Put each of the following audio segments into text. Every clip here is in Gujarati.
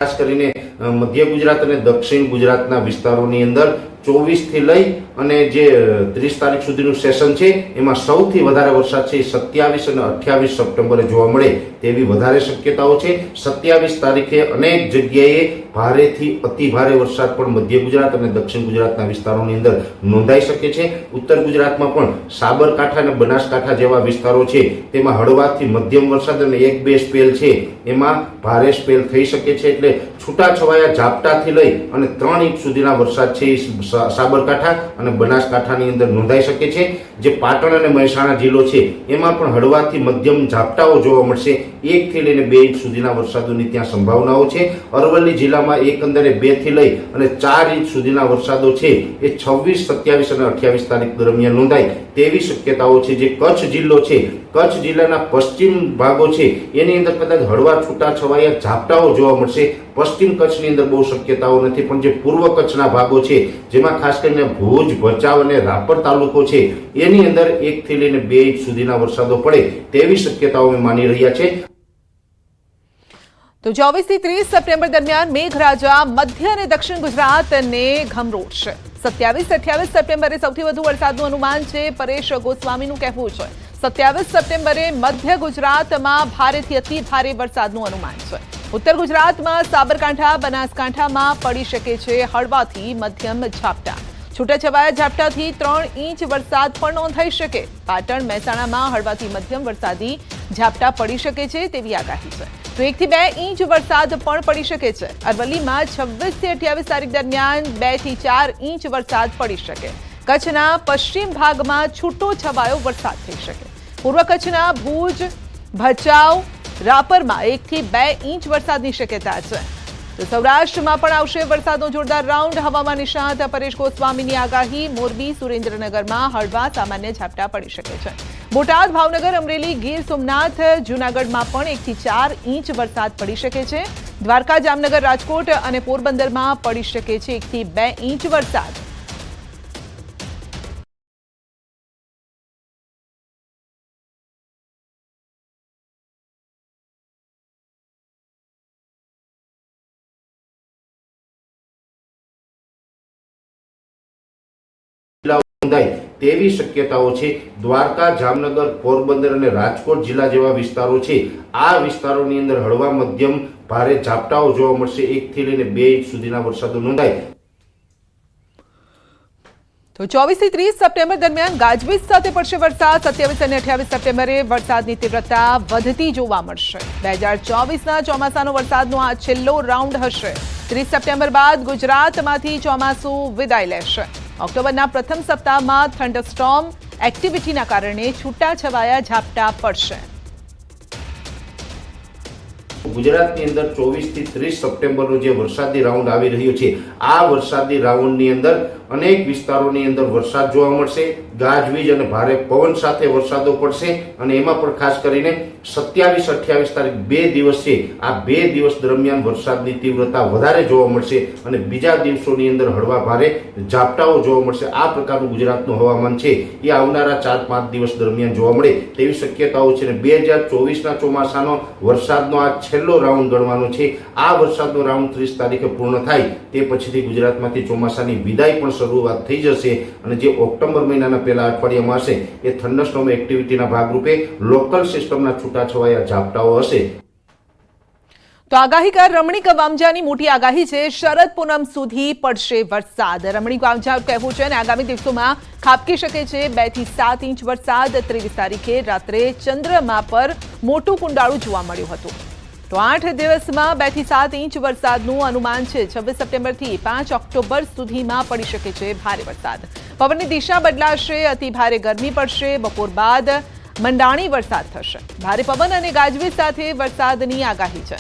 ખાસ કરીને મધ્ય ગુજરાત અને દક્ષિણ ગુજરાતના વિસ્તારોની અંદર 24 થી લઈ અને જે 30 તારીખ સુધીનું સેશન છે એમાં સૌથી વધારે વરસાદ છે 27 અને 28 સપ્ટેમ્બરે જોવા મળે તેવી વધારે શક્યતાઓ છે। 27 તારીખે અનેક જગ્યાએ ભારેથી અતિ ભારે વરસાદ પણ મધ્ય ગુજરાત અને દક્ષિણ ગુજરાતના વિસ્તારોની અંદર નોંધાઈ શકે છે। ઉત્તર ગુજરાતમાં પણ સાબરકાંઠા અને બનાસકાંઠા જેવા વિસ્તારો છે તેમાં હળવાથી મધ્યમ વરસાદ અને 1-2 સ્પેલ છે એમાં ભારે સ્પેલ થઈ શકે છે। એટલે છૂટાછવાયા ઝાપટાથી લઈ અને 3 ઇંચ સુધીના વરસાદ છે સાબરકાંઠા અને બનાસકાંઠાની અંદર નોંધાઈ શકે છે। જે પાટણ અને મહેસાણા જિલ્લો છે એમાં પણ હળવાથી મધ્યમ ઝાપટાઓ જોવા મળશે। 1 થી લઈને 2 ઇંચ સુધીના વરસાદોની ત્યાં સંભાવનાઓ છે। અરવલ્લી જિલ્લામાં એકંદરે 2 થી લઈ અને 4 ઇંચ સુધીના વરસાદો છે એ 26, 27 અને 28 તારીખ દરમિયાન નોંધાય તેવી શક્યતાઓ છે। જે કચ્છ જિલ્લો છે, કચ્છ જિલ્લાના પશ્ચિમ ભાગો છે એની અંદર કદાચ હળવા છૂટાછવાયા ઝાપટાઓ જોવા મળશે। પશ્ચિમ કચ્છની અંદર બહુ શક્યતાઓ નથી, પણ જે પૂર્વ કચ્છના ભાગો છે જેમાં ખાસ કરીને ભુજ, ભચાઉ અને રાપર તાલુકો છે એની અંદર 1 થી લઈને 2 ઇંચ સુધીના વરસાદો પડે તેવી શક્યતાઓ અમે માની રહ્યા છે। તો 24 થી 30 સપ્ટેમ્બર દરમિયાન મેઘરાજા મધ્ય અને દક્ષિણ ગુજરાતને ગમરોડશે। 27-28 સપ્ટેમ્બરે સૌથી વધુ વરસાદનું અનુમાન છે। પરેશ ગોસ્વામીનું કહેવું છે 27 સપ્ટેમ્બરે મધ્ય ગુજરાતમાં ભારેથી અતિ ભારે વરસાદનું અનુમાન છે। ઉત્તર ગુજરાતમાં સાબરકાંઠા, બનાસકાંઠામાં પડી શકે છે હળવાથી મધ્યમ ઝાપટા। છૂટાછવાયા ઝાપટાથી 3 ઇંચ વરસાદ પણ નોંધાઈ શકે। પાટણ, મહેસાણામાં હળવાથી મધ્યમ વરસાદી ઝાપટા પડી શકે છે તેવી આગાહી છે। તો 1 થી 2 ઇંચ વરસાદ પણ પડી શકે છે। અરવલ્લીમાં 26 થી 28 તારીખ દરમિયાન 2 થી 4 ઇંચ વરસાદ પડી શકે। કચ્છના પશ્ચિમ ભાગમાં છૂટો છવાયો વરસાદ થઈ શકે। પૂર્વ કચ્છના ભુજ, ભચાઉ, રાપરમાં 1 થી 2 ઇંચ વરસાદની શક્યતા છે। તો સૌરાષ્ટ્રમાં પણ આવશે વરસાદનો જોરદાર રાઉન્ડ। હવામાન નિષ્ણાત પરેશ ગોસ્વામીની આગાહી। મોરબી, સુરેન્દ્રનગરમાં હળવા સામાન્ય ઝાપટા પડી શકે છે। બોટાદ, ભાવનગર, અમરેલી, ગીર સોમનાથ, જૂનાગઢમાં પણ 1 થી 4 ઇંચ વરસાદ પડી શકે છે। દ્વારકા, જામનગર, રાજકોટ અને પોરબંદરમાં પડી શકે છે 1 થી 2 ઇંચ વરસાદ। તેવી શક્યતાઓ છે। દ્વારકા, જામનગર, પોરબંદર અને રાજકોટ જિલ્લા જેવા વિસ્તારો છે આ વિસ્તારોની અંદર હળવા મધ્યમ ભારે ઝાપટાઓ જોવા મળશે। 1 થી લઈને 2 ઇંચ સુધીના વરસાદો નોંધાય। તો 24 થી 30 સપ્ટેમ્બર દરમિયાન ગાજવીજ સાથે પડશે વરસાદ। 27 અને 28 સપ્ટેમ્બરે વરસાદની તીવ્રતા વધતી જોવા મળશે। 2024ના ચોમાસાનો વરસાદનો આ છેલ્લો રાઉન્ડ હશે। 30 સપ્ટેમ્બર બાદ ગુજરાતમાંથી ચોમાસું વિદાય લેશે। ઓક્ટોબરના પ્રથમ સપ્તાહમાં થંડરસ્ટોર્મ એક્ટિવિટીના કારણે છૂટાછવાયા ઝાપટા પડશે। ગુજરાતની અંદર 24 થી 30 સપ્ટેમ્બરનો જે વરસાદી રાઉન્ડ આવી રહ્યો છે આ વરસાદી રાઉન્ડની અંદર અનેક વિસ્તારોની અંદર વરસાદ જોવા મળશે। ગાજવીજ અને ભારે પવન સાથે વરસાદો પડશે અને એમાં પણ ખાસ કરીને 27-28 તારીખ 2 દિવસ છે આ 2 દિવસ દરમિયાન વરસાદની તીવ્રતા વધારે જોવા મળશે અને બીજા દિવસોની અંદર હળવા ભારે ઝાપટાઓ જોવા મળશે। આ પ્રકારનું ગુજરાતનું હવામાન છે એ આવનારા 4-5 દિવસ દરમિયાન જોવા મળે તેવી શક્યતાઓ છે। 2024ના ચોમાસાનો વરસાદનો આ છેલ્લો રાઉન્ડ ગણવાનો છે। આ વરસાદનો રાઉન્ડ 30 તારીખે પૂર્ણ થાય તે પછીથી ગુજરાતમાંથી ચોમાસાની વિદાય પણ શરૂઆત થઈ જશે અને જે ઓક્ટોબર મહિનાના પહેલા અઠવાડિયામાં હશે એ થંડરસ્ટોર્મ એક્ટિવિટીના ભાગરૂપે લોકલ સિસ્ટમના છૂટાછવાયા ઝાપટાઓ હશે। તો આગાહીકાર રમણીક વામજાની મોટી આગાહી છે। શરદ પૂનમ સુધી પડશે વરસાદ। રમણીક વામજાનું કહેવું છે અને આગામી દિવસોમાં ખાબકી શકે છે 2 થી 7 ઇંચ વરસાદ। 23 તારીખે રાત્રે ચંદ્રમા પર મોટું કુંડાળું જોવા મળ્યું હતું। તો 8 દિવસમાં 2 થી 7 ઇંચ વરસાદનું અનુમાન છે। 26 સપ્ટેમ્બરથી 5 ઓક્ટોબર સુધીમાં પડી શકે છે ભારે વરસાદ। પવનની દિશા બદલાશે, અતિ ભારે ગરમી પડશે। બપોર બાદ મંડાણી વરસાદ થશે। ભારે પવન અને ગાજવીજ સાથે વરસાદની આગાહી છે।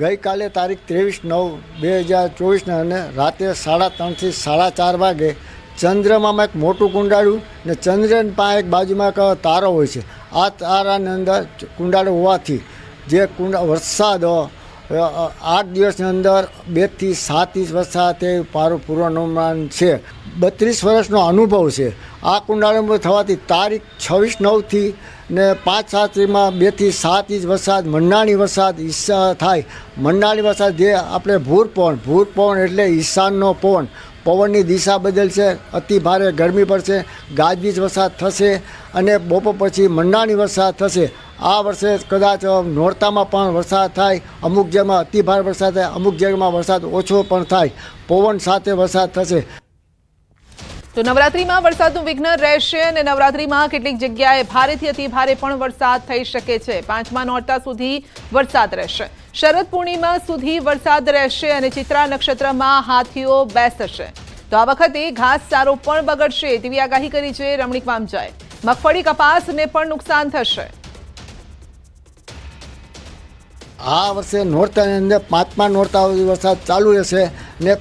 ગઈકાલે તારીખ 23/9/2024 અને રાત્રે 3:30 થી 4:30 વાગે ચંદ્રમામાં એક મોટું કુંડાળું ને ચંદ્ર પાસે એક બાજુમાં એક તારો હોય છે। આ તારાની અંદર કુંડાળું હોવાથી જે વરસાદ 8 દિવસની અંદર 2 થી 7 ઇંચ વરસાદ તે પૂર્વાનુમાન છે। 32 વર્ષનો અનુભવ છે. આ કુંડાળામાં થવાથી તારીખ 26/9 ને 5/7માં 2 થી 7 ઇંચ વરસાદ, મંડાણી વરસાદ થાય. મંડાણી વરસાદ જે આપણે ભૂર પવન એટલે ઈશાનનો પવન, પવનની દિશા બદલશે, અતિ ભારે ગરમી પડશે, ગાજવીજ વરસાદ થશે અને બપોર પછી મંડાણી વરસાદ થશે. આ વર્ષે કદાચ નોરતામાં પણ વરસાદ થાય, અમુક જગ્યામાં અતિ ભારે વરસાદ થાય, અમુક જગ્યામાં વરસાદ ઓછો પણ થાય, પવન સાથે વરસાદ થશે. તો નવરાત્રીમાં વરસાદનું વિઘ્ન રહેશે અને નવરાત્રીમાં કેટલીક જગ્યાએ ભારેથી અતિ ભારે પણ વરસાદ થઈ શકે છે. 5મા નોરતા સુધી વરસાદ રહેશે, શરદ પૂર્ણિમા સુધી વરસાદ રહેશે અને ચિત્રા નક્ષત્રમાં હાથીઓ બેસશે. તો આ વખતે ઘાસચારો પણ બગડશે તેવી આગાહી કરી છે રમણીક વામજાએ. મગફળી કપાસને પણ નુકસાન થશે. આ વર્ષે નોરતાની અંદર 5મા નોરતા સુધી વરસાદ ચાલુ રહેશે ને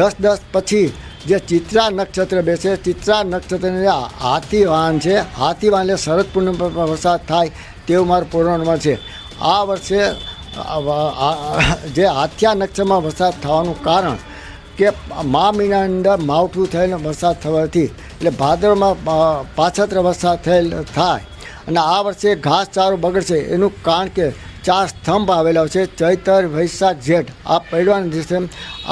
10 પછી જે ચિત્રા નક્ષત્ર બેસે, ચિત્રા નક્ષત્રની હાથીવાન છે, હાથીવાન એટલે શરદ પૂનમ પર વરસાદ થાય તેવું મારું પૂર્વાનુમાન છે. આ વર્ષે જે હાથિયા નક્ષત્રમાં વરસાદ થવાનું કારણ કે મા મહિનાની અંદર માવઠું થયેલ વરસાદ થવાથી એટલે ભાદરમાં પાછત્ર વરસાદ થાય અને આ વર્ષે ઘાસચારો બગડશે. એનું કારણ કે 4 સ્તંભ આવેલા છે, ચૈતર, વૈશાખ, જેઠ. આ પડવાના દિવસે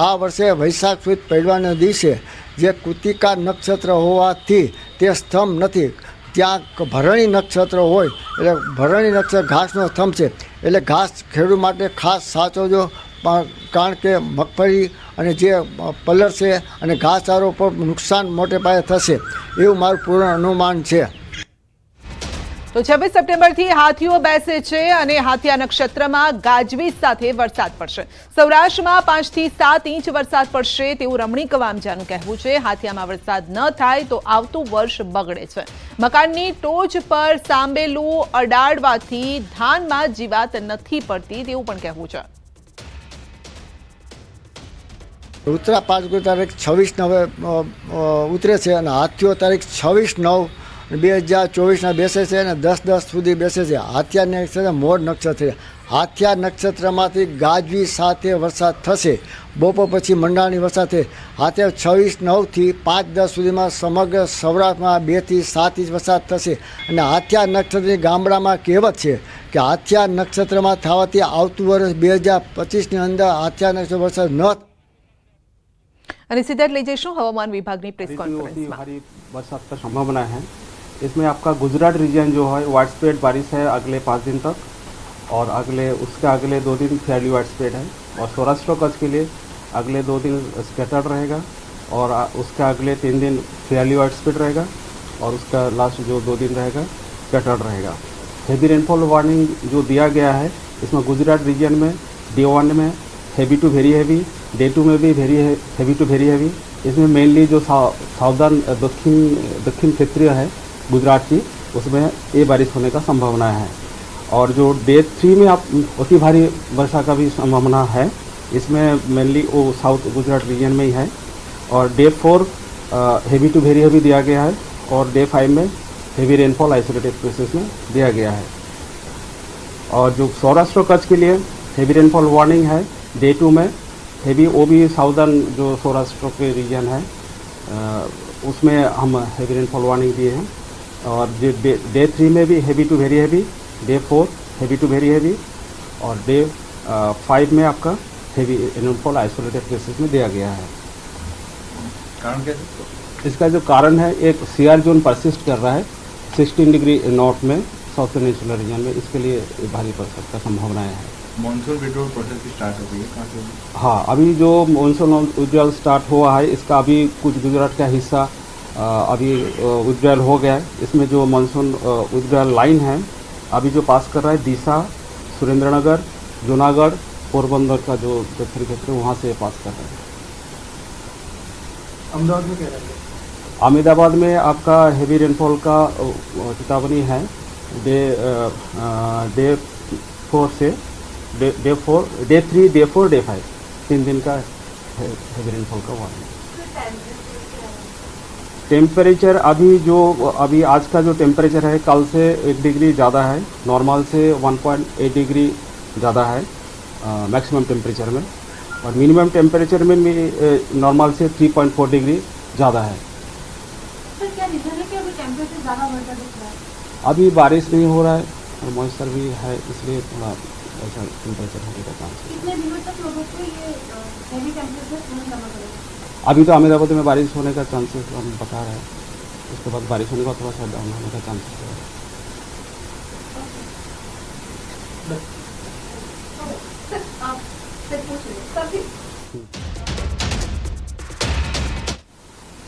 આ વર્ષે વૈશાખ સુદ પડવાના દિવસે જે કૃતિકા નક્ષત્ર હોવાથી તે સ્તંભ નથી, ત્યાં ભરણી નક્ષત્ર હોય એટલે ભરણી નક્ષત્ર ઘાસનો સ્તંભ છે. એટલે ઘાસ ખેડૂત માટે ખાસ સાચવજો, કારણ કે મગફળી અને જે પલળશે અને ઘાસચારો પર નુકસાન મોટે પાયે થશે એવું મારું પૂર્ણ અનુમાન છે. તો 26 સપ્ટેમ્બરથી હાથીઓ બેસે છે અને હાથિયા નક્ષત્રમાં ગાજવીજ સાથે વરસાદ પડશે. સૌરાષ્ટ્રમાં 5 થી 7 ઇંચ વરસાદ પડશે તેવું રમણીક વામજાનું કહેવું છે. હાથિયામાં વરસાદ ન થાય તો આવતું વર્ષ બગડે છે. મકાનની ટોચ પર સાંબેલું અડાડવાથી ધાનમાં જીવાત નથી પડતી તેવું પણ કહેવું છે. ઉત્તરા પાંચગું તારીખ 26/9 ઉતરે છે અને હાથીઓ તારીખ 26/9/2024 બેસે છે અને 10 સુધી બેસે છે. હાથિયા નક્ષત્ર મોર નક્ષત્ર છે. હાથિયા નક્ષત્રમાંથી ગાજવી સાથે વરસાદ થશે. બપોર પછી મંડાણી વરસાદ થશે. હાથિયા 26/9 થી 5-10 સુધીમાં સમગ્ર સૌરાષ્ટ્રમાં 2 થી 7 ઇંચ વરસાદ થશે. અને હાથિયા નક્ષત્રની ગામડામાં કહેવત છે કે હાથિયા નક્ષત્રમાં થવાથી આવતું વર્ષ 2025ની અંદર હાથિયા નક્ષત્ર વરસાદ ન. અને સીધા લઈ જઈશું હવામાન विभागની प्रेस कॉन्फ्रेंस भारी बरसात का संभावना है. इसमें आपका गुजरात रीजन जो है वाइड स्प्रेड बारिश है अगले 5 दिन तक और उसके अगले 2 दिन फेयरली वाइड स्प्रेड है. और सौराष्ट्र कच्छ के लिए अगले 2 दिन स्कैटर्ड रहेगा और उसके अगले 3 दिन फेयरली वाइड स्प्रेड रहेगा और उसका लास्ट जो 2 दिन रहेगा स्कैटर्ड रहेगा. हेवी रेनफॉल वार्निंग जो दिया गया है इसमें गुजरात रीजन में डे 1 में heavy to very heavy, day 2 में भी हेवी टू वेरी हेवी. इसमें मेनली जो साउदर्न दक्षिण क्षेत्रीय है गुजरात की उसमें ये बारिश होने का संभावना है. और जो डे 3 में आप अति भारी वर्षा का भी संभावना है. इसमें मेनली वो साउथ गुजरात रीजन में ही है. और day 4 heavy to very heavy दिया गया है और डे 5 में हेवी रेनफॉल आइसोलेटेड प्लेसेस में दिया गया है. और जो सौराष्ट्र कच्छ के लिए हेवी रेनफॉल वार्निंग है डे 2 में हेवी, वो भी साउदर्न जो सौराष्ट्र के रीजन है उसमें हम हेवी रेनफॉल वार्निंग दिए हैं. और डे 3 में भी heavy to very heavy, day 4 heavy to very heavy और डे 5 में आपका हेवी रेनफॉल आइसोलेटेड प्लेसेस में दिया गया है. कारण क्या? इसका जो कारण है एक सीआर जोन परसिस्ट कर रहा है 16 डिग्री नॉर्थ में साउथ पेनिनसुलर रीजन में. इसके लिए भारी बरसात का संभावनाएं हैं. मॉनसून विड्रॉल प्रोसेस की स्टार्ट हो गई है कहाँ से? हाँ, अभी जो मॉनसून विड्रॉल स्टार्ट हुआ है इसका अभी कुछ गुजरात का हिस्सा अभी विड्रॉल हो गया है. इसमें जो मॉनसून विड्रॉल लाइन है अभी जो पास कर रहा है दिशा, सुरेंद्रनगर, जूनागढ़, पोरबंदर का जो दक्षिणी क्षेत्र वहाँ से पास कर रहा है. अहमदाबाद में क्या रहता है? अहमदाबाद में आपका हेवी रेनफॉल का चेतावनी है डे 4 से डे 3, डे 4, डे 5 3 दिन का हेवी रेनफॉल का वार्निंग. टेम्परेचर अभी आज का जो टेम्परेचर है कल से 1 डिग्री ज़्यादा है, नॉर्मल से 1.8 डिग्री ज़्यादा है मैक्सिमम टेम्परेचर में. और मिनिमम टेम्परेचर में भी नॉर्मल से 3.4 डिग्री ज़्यादा है। सर क्या रीजन है कि अभी टेम्परेचर ज़्यादा बढ़ता दिख रहा है? अभी बारिश नहीं हो रहा है और मॉइस्चर भी है, इसलिए थोड़ा ऐसा टेम्परेचर होने का चांस है। कितने दिनों तक लोगों को ये हैवी टेम्परेचर सहन करना पड़ेगा? अभी तो अहमदाबाद में बारिश होने का चांसेस हम बता रहे हैं, उसके बाद बारिश होने का थोड़ा सा डाउन होने का चांसेस है। सर आप फिर पूछ लीजिए सर फिर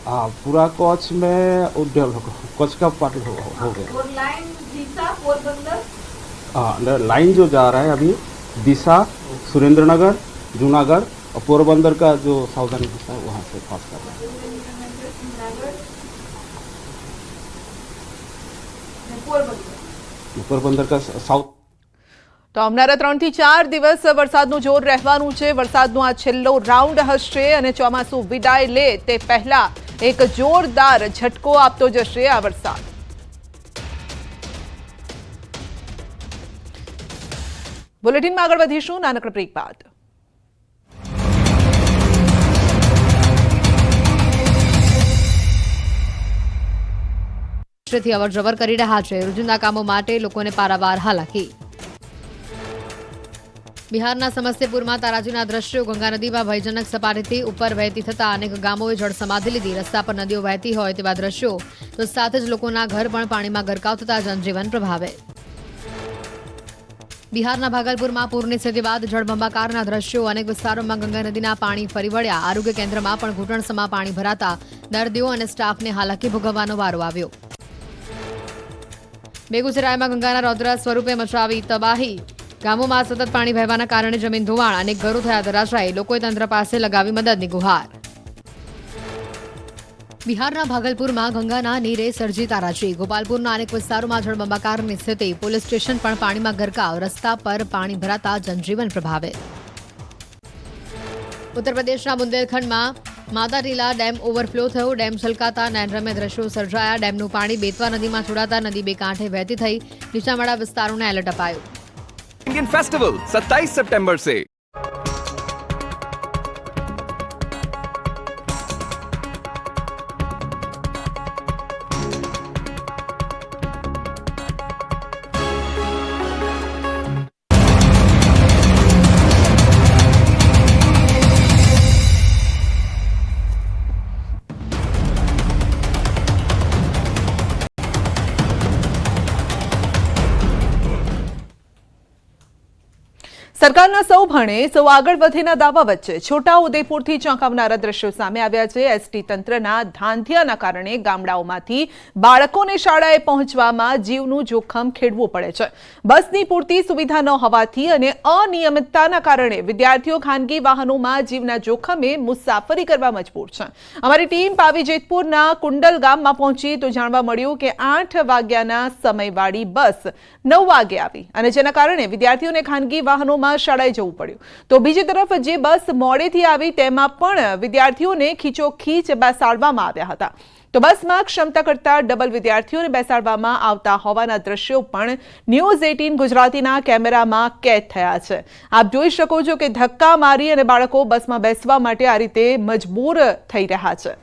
हाँ, पूरा कच्छ में उड्डयन कच्छ का पार्ट हो गया। और लाइन दीसा पोरबंदर हाँ, लाइन जो जा रहा है अभी दिशा, सुरेंद्रनगर, जूनागढ़ और पोरबंदर का जो साउदर्न हिस्सा है वहाँ से पास कर रहा है। पोरबंदर का साउथ। તો આવનારા 3 થી 4 દિવસ વરસાદનું જોર રહેવાનું છે। વરસાદનો આ છેલ્લો રાઉન્ડ હશે અને ચોમાસું વિદાય લે તે પહેલા એક જોરદાર ઝટકો આપતો જશે આ વરસાદ। બુલેટિનમાં આગળ વધીશું નાનકડા બ્રેક બાદ। થી અવરજવર કરી રહ્યા છે। રોજિંદા કામો માટે લોકોને પારાવાર હાલાકી। બિહારના સમસ્તીપુરમાં તારાજીના દ્રશ્યો। ગંગા નદીમાં ભયજનક સપાટીથી ઉપર વહેતી થતા અનેક ગામોએ જળસમાધિ લીધી। રસ્તા પર નદીઓ વહેતી હોય તેવા દ્રશ્યો તો સાથે જ લોકોના ઘર પણ પાણીમાં ગરકાવ થતા જનજીવન પ્રભાવે। બિહારના ભાગલપુરમાં પૂરની સ્થિતિ બાદ જળબંબાકારના દ્રશ્યો। અનેક વિસ્તારોમાં ગંગા નદીના પાણી ફરી વળ્યા। આરોગ્ય કેન્દ્રમાં પણ ઘૂંટણસમા પાણી ભરાતા દર્દીઓ અને સ્ટાફને હાલાકી ભોગવવાનો વારો આવ્યો। બેગુસરાયમાં ગંગાના રૌદ્ર સ્વરૂપે મચાવી તબાહી। ગામોમાં સતત પાણી વહેવાના કારણે જમીન ધોવાણ। અનેક ઘરો થયા ધરાશાયી। લોકોએ તંત્ર પાસે લગાવી મદદની ગુહાર। બિહારના ભાગલપુરમાં ગંગાના નીરે સર્જી તારાજી। ગોપાલપુરના અનેક વિસ્તારોમાં જળબંબાકારની સ્થિતિ। પોલીસ સ્ટેશન પણ પાણીમાં ગરકાવ। રસ્તા પર પાણી ભરાતા જનજીવન પ્રભાવે। ઉત્તર પ્રદેશના બુંદેલખંડમાં માદાટીલા ડેમ ઓવરફ્લો થયો। ડેમ છલકાતા નયનરમ્ય દ્રશ્યો સર્જાયા। ડેમનું પાણી બેતવા નદીમાં છોડાતા નદી બે કાંઠે વહેતી થઈ। નીચાણવાળા વિસ્તારોને એલર્ટ અપાયું। इंडियन फेस्टिवल 27 सितंबर से। સરકારના સૌ ભણે સૌ આગળ વધેના દાવા વચ્ચે છોટાઉદેપુરથી ચોંકાવનારા દ્રશ્યો સામે આવ્યા છે। એસટી તંત્રના ધાંધિયાના કારણે ગામડાઓમાંથી બાળકોને શાળાએ પહોંચવામાં જીવનું જોખમ ખેડવું પડે છે। બસની પૂરતી સુવિધા ન હોવાથી અને અનિયમિતતાના કારણે વિદ્યાર્થીઓ ખાનગી વાહનોમાં જીવના જોખમે મુસાફરી કરવા મજબૂર છે। અમારી ટીમ પાવી જેતપુરના કુંડલ ગામમાં પહોંચી તો જાણવા મળ્યું કે 8 વાગ્યાના સમયવાળી બસ 9 વાગે આવી અને જેના કારણે વિદ્યાર્થીઓને ખાનગી વાહનોમાં શાળાએ જવું પડ્યું। તો બીજી તરફ જે બસ મોડેથી આવી તેમાં પણ વિદ્યાર્થીઓને ખીચોખીચ બેસાડવામાં આવ્યા હતા। તો બસમાં ક્ષમતા કરતા ડબલ વિદ્યાર્થીઓને બેસાડવામાં આવતા હોવાના દ્રશ્યો પણ ન્યૂઝ 18 ગુજરાતીના કેમેરામાં કેદ થયા છે। આપ જોઈ શકો છો કે ધક્કા મારી અને બાળકો બસમાં બેસવા માટે આ રીતે મજબૂર થઈ રહ્યા છે।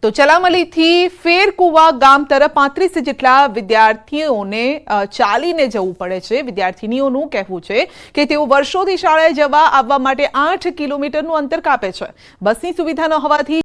તો ચલામલીથી ફેરકુવા ગામ તરફ 35 જેટલા વિદ્યાર્થીઓને ચાલીને જવું પડે છે। વિદ્યાર્થીનીઓનું કહેવું છે કે તેઓ વર્ષોથી શાળાએ જવા આવવા માટે 8 કિલોમીટરનું અંતર કાપે છે। બસની સુવિધા ન હોવાથી